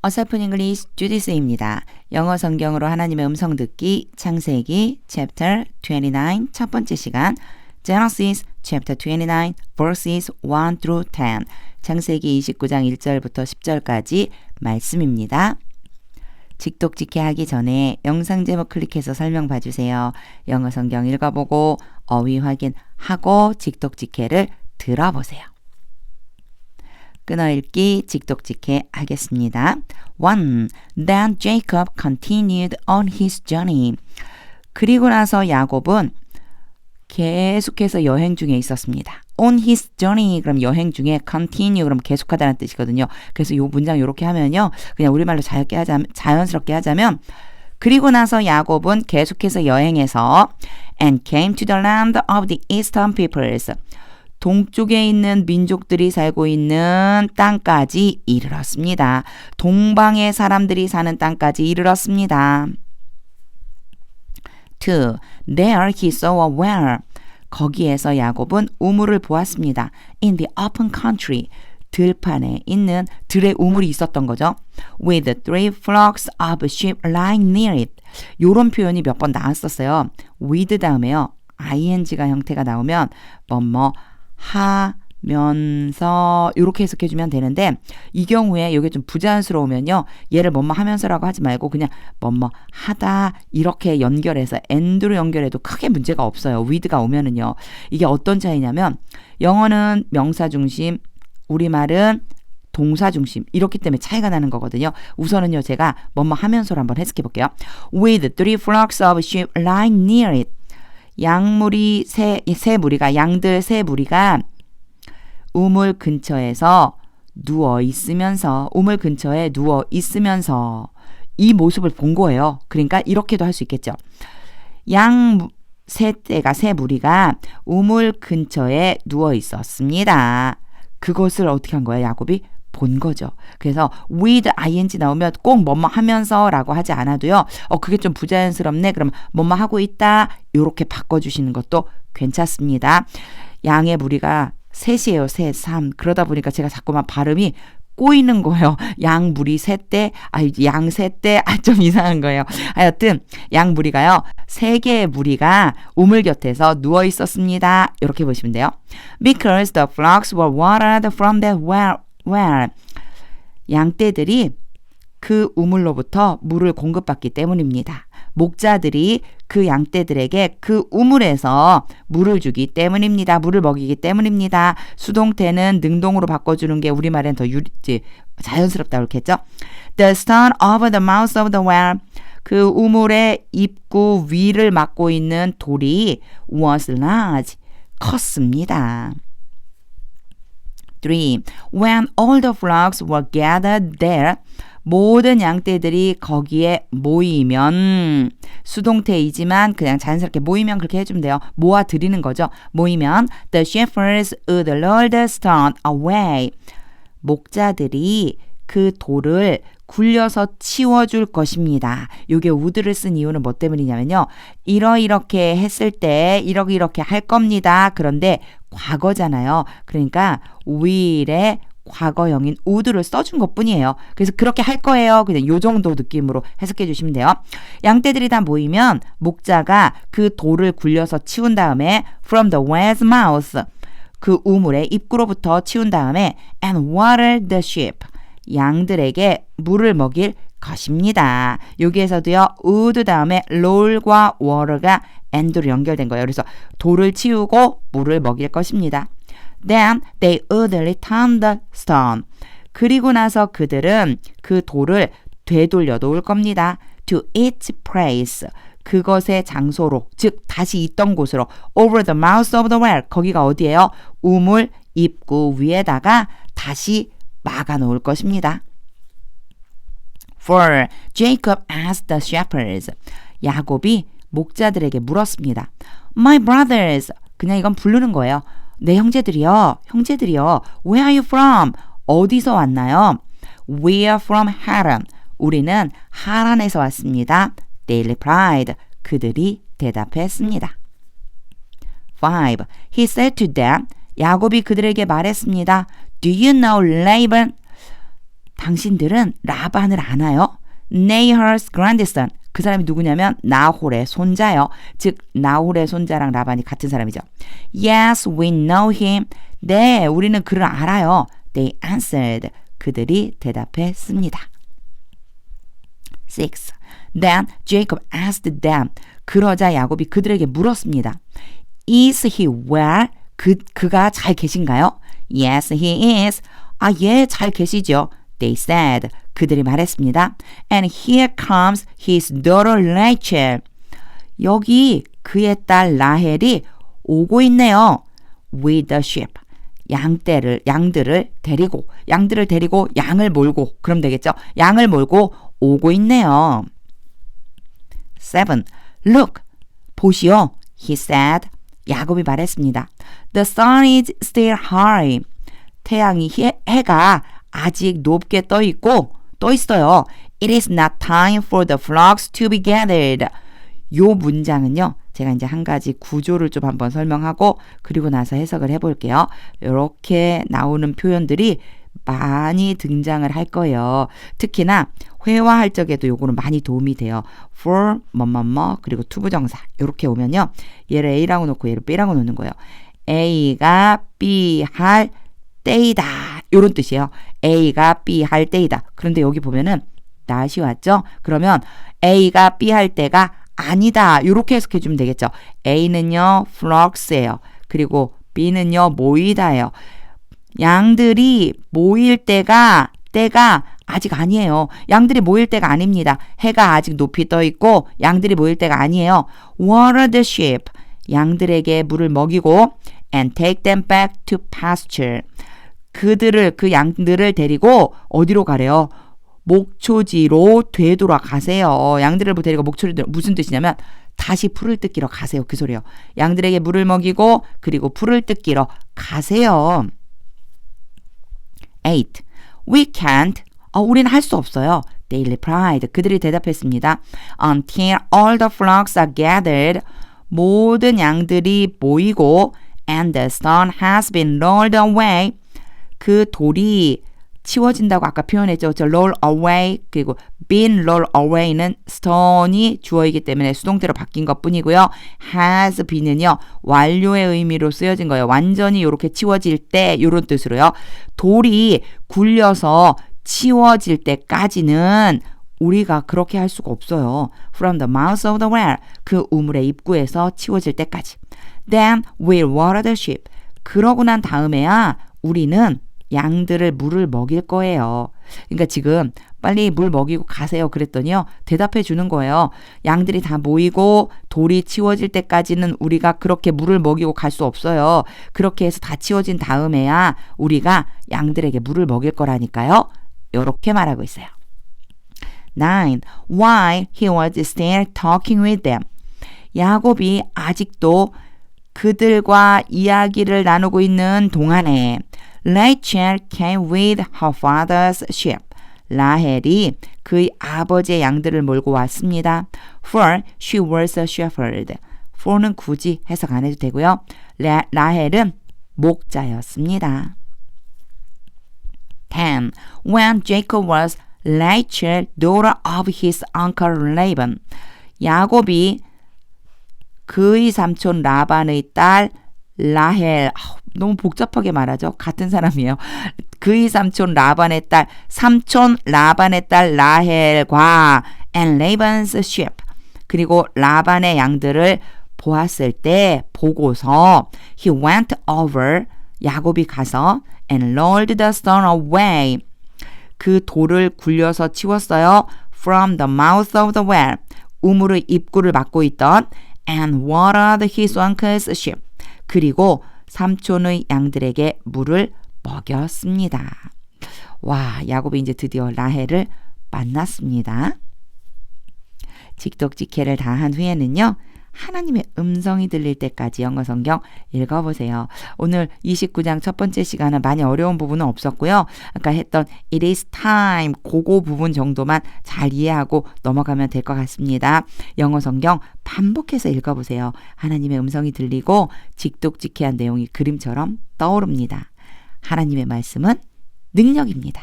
어설픈 잉글리시 주디스입니다. 영어 성경으로 하나님의 음성 듣기 창세기 chapter 29 첫 번째 시간 Genesis chapter 29 verses 1 through 10 창세기 29장 1절부터 10절까지 말씀입니다. 직독직해 하기 전에 영상 제목 클릭해서 설명 봐주세요. 영어 성경 읽어보고 어휘 확인하고 직독직해를 들어보세요. 끊어읽기 직독직해 하겠습니다. 1. Then Jacob continued on his journey. 그리고 나서 야곱은 계속해서 여행 중에 있었습니다. On his journey 그럼 여행 중에 continue 그럼 계속하다는 뜻이거든요. 그래서 이 문장 이렇게 하면요. 그냥 우리말로 자연스럽게 하자면 그리고 나서 야곱은 계속해서 여행해서 and came to the land of the eastern peoples. 동쪽에 있는 민족들이 살고 있는 땅까지 이르렀습니다. 동방의 사람들이 사는 땅까지 이르렀습니다. 2. There he saw a well. 거기에서 야곱은 우물을 보았습니다. In the open country. 들판에 있는 들에 우물이 있었던 거죠. With 3 flocks of sheep lying near it. 이런 표현이 몇 번 나왔었어요. with 다음에요. ing가 형태가 나오면 뭐뭐 하면서 이렇게 해석해주면 되는데 이 경우에 이게 좀 부자연스러우면요. 얘를 뭐뭐 하면서라고 하지 말고 그냥 뭐뭐 하다 이렇게 연결해서 and로 연결해도 크게 문제가 없어요. with가 오면은요. 이게 어떤 차이냐면 영어는 명사 중심, 우리말은 동사 중심 이렇기 때문에 차이가 나는 거거든요. 우선은요. 제가 뭐뭐 하면서로 한번 해석해 볼게요. With 3 flocks of sheep lying near it. 양무리 세 무리가 양들 세 무리가 우물 근처에서 누워 있으면서 우물 근처에 누워 있으면서 이 모습을 본 거예요. 그러니까 이렇게도 할 수 있겠죠. 양 세 무리가 우물 근처에 누워 있었습니다. 그것을 어떻게 한 거예요? 야곱이 본 거죠. 그래서 with ing 나오면 꼭 뭐뭐 하면서라고 하지 않아도요. 그게 좀 부자연스럽네. 그럼 뭐뭐 하고 있다. 이렇게 바꿔주시는 것도 괜찮습니다. 양의 무리가 셋이에요. 셋, 3. 그러다 보니까 제가 자꾸만 발음이 꼬이는 거예요. 양 무리 셋대, 양 셋대, 좀 이상한 거예요. 하여튼 양 무리가요. 3개의 무리가 우물 곁에서 누워 있었습니다. 이렇게 보시면 돼요. Because the flocks were watered from the well. 양떼들이 그 우물로부터 물을 공급받기 때문입니다. 목자들이 그 양떼들에게 그 우물에서 물을 주기 때문입니다. 물을 먹이기 때문입니다. 수동태는 능동으로 바꿔주는 게 우리말엔 더 자연스럽다고 그랬겠죠. The stone over the mouth of the well. 그 우물의 입구 위를 막고 있는 돌이 was large. 컸습니다. 3. When all the flocks were gathered there, 모든 양떼들이 거기에 모이면 수동태이지만 그냥 자연스럽게 모이면 그렇게 해주면 돼요. 모아드리는 거죠. 모이면 the shepherds would roll the stone away. 목자들이 그 돌을 굴려서 치워줄 것입니다. 이게 would를 쓴 이유는 뭐 때문이냐면요. 이렇게 했을 때 이렇게 할 겁니다. 그런데 과거잖아요. 그러니까 will에 과거형인 would를 써준 것뿐이에요. 그래서 그렇게 할 거예요. 그냥 요 정도 느낌으로 해석해 주시면 돼요. 양떼들이 다 모이면 목자가 그 돌을 굴려서 치운 다음에 from the well's mouth 그 우물의 입구로부터 치운 다음에 and water the sheep 양들에게 물을 먹일 것입니다. 여기에서도요. would 다음에 roll과 water가 and로 연결된 거예요. 그래서 돌을 치우고 물을 먹일 것입니다. Then they would return the stone. 그리고 나서 그들은 그 돌을 되돌려 놓을 겁니다. To its place. 그것의 장소로, 즉 다시 있던 곳으로. Over the mouth of the well. 거기가 어디예요? 우물 입구 위에다가 다시 막아 놓을 것입니다. 4. Jacob asked the shepherds. 야곱이 목자들에게 물었습니다. My brothers. 그냥 이건 부르는 거예요. 내 형제들이요. Where are you from? 어디서 왔나요? We are from Haran. 우리는 하란에서 왔습니다. They replied. 그들이 대답했습니다. 5. He said to them. 야곱이 그들에게 말했습니다. Do you know Laban? 당신들은 라반을 아나요? Nahor's grandson. 그 사람이 누구냐면 나홀의 손자요. 즉 나홀의 손자랑 라반이 같은 사람이죠. Yes, we know him. 네, 우리는 그를 알아요. They answered. 그들이 대답했습니다. 6. Then Jacob asked them. 그러자 야곱이 그들에게 물었습니다. Is he well? 그가 잘 계신가요? Yes, he is. 아, 예, 잘 계시죠. They said. 그들이 말했습니다. And here comes his daughter Rachel. 여기 그의 딸 라헬이 오고 있네요. With the sheep. 양들을 데리고 양을 몰고 그럼 되겠죠? 양을 몰고 오고 있네요. 7. Look, 보시오. He said. 야곱이 말했습니다. The sun is still high. 태양이 해가 아직 높게 떠 있어요. It is not time for the flocks to be gathered. 요 문장은요. 제가 이제 한 가지 구조를 좀 한번 설명하고 그리고 나서 해석을 해볼게요. 이렇게 나오는 표현들이 많이 등장을 할 거예요. 특히나 회화할 적에도 요거는 많이 도움이 돼요. for 뭐뭐뭐 그리고 투부정사 이렇게 오면요. 얘를 A라고 놓고 얘를 B라고 놓는 거예요. A가 B 할 때이다. 이런 뜻이에요. A가 B 할 때이다. 그런데 여기 보면은 not이 왔죠? 그러면 A가 B 할 때가 아니다. 이렇게 해석해 주면 되겠죠. A는요. flocks예요. 그리고 B는요. 모이다예요. 양들이 모일 때가 아직 아니에요. 양들이 모일 때가 아닙니다. 해가 아직 높이 떠 있고 양들이 모일 때가 아니에요. Water the sheep. 양들에게 물을 먹이고 and take them back to pasture. 그 양들을 데리고 어디로 가래요? 목초지로 되돌아가세요. 양들을 데리고 목초지로 무슨 뜻이냐면 다시 풀을 뜯기러 가세요. 그 소리예요. 양들에게 물을 먹이고 그리고 풀을 뜯기러 가세요. 8. We can't. 우리는 할 수 없어요. They replied. 그들이 대답했습니다. Until all the flocks are gathered. 모든 양들이 모이고 and the stone has been rolled away. 그 돌이 치워진다고 아까 표현했죠. roll away 그리고 been roll away는 stone이 주어이기 때문에 수동태로 바뀐 것뿐이고요. has been은요. 완료의 의미로 쓰여진 거예요. 완전히 이렇게 치워질 때 이런 뜻으로요. 돌이 굴려서 치워질 때까지는 우리가 그렇게 할 수가 없어요. From the mouth of the well. 그 우물의 입구에서 치워질 때까지. Then we'll water the sheep. 그러고 난 다음에야 우리는 양들을 물을 먹일 거예요. 그러니까 지금 빨리 물 먹이고 가세요 그랬더니요. 대답해 주는 거예요. 양들이 다 모이고 돌이 치워질 때까지는 우리가 그렇게 물을 먹이고 갈 수 없어요. 그렇게 해서 다 치워진 다음에야 우리가 양들에게 물을 먹일 거라니까요. 이렇게 말하고 있어요. 9. While he was still talking with them. 야곱이 아직도 그들과 이야기를 나누고 있는 동안에 Rachel came with her father's sheep. 라헬이 그의 아버지의 양들을 몰고 왔습니다. For she was a shepherd. for는 굳이 해석 안 해도 되고요. 라헬은 목자였습니다. 10. When Jacob was Rachel, daughter of his uncle Laban. 야곱이 그의 삼촌 라반의 딸 라헬, 너무 복잡하게 말하죠. 같은 사람이에요. 그의 삼촌 라반의 딸, 삼촌 라반의 딸 라헬과 and Laban's sheep. 그리고 라반의 양들을 보았을 때 보고서 he went over. 야곱이 가서 and rolled the stone away. 그 돌을 굴려서 치웠어요. From the mouth of the well. 우물의 입구를 막고 있던 and watered his uncle's sheep. 그리고 삼촌의 양들에게 물을 먹였습니다. 와, 야곱이 이제 드디어 라헬을 만났습니다. 직독직해를 다 한 후에는요. 하나님의 음성이 들릴 때까지 영어 성경 읽어보세요. 오늘 29장 첫 번째 시간은 많이 어려운 부분은 없었고요. 아까 했던 It is time 그거 부분 정도만 잘 이해하고 넘어가면 될 것 같습니다. 영어 성경 반복해서 읽어보세요. 하나님의 음성이 들리고 직독직해한 내용이 그림처럼 떠오릅니다. 하나님의 말씀은 능력입니다.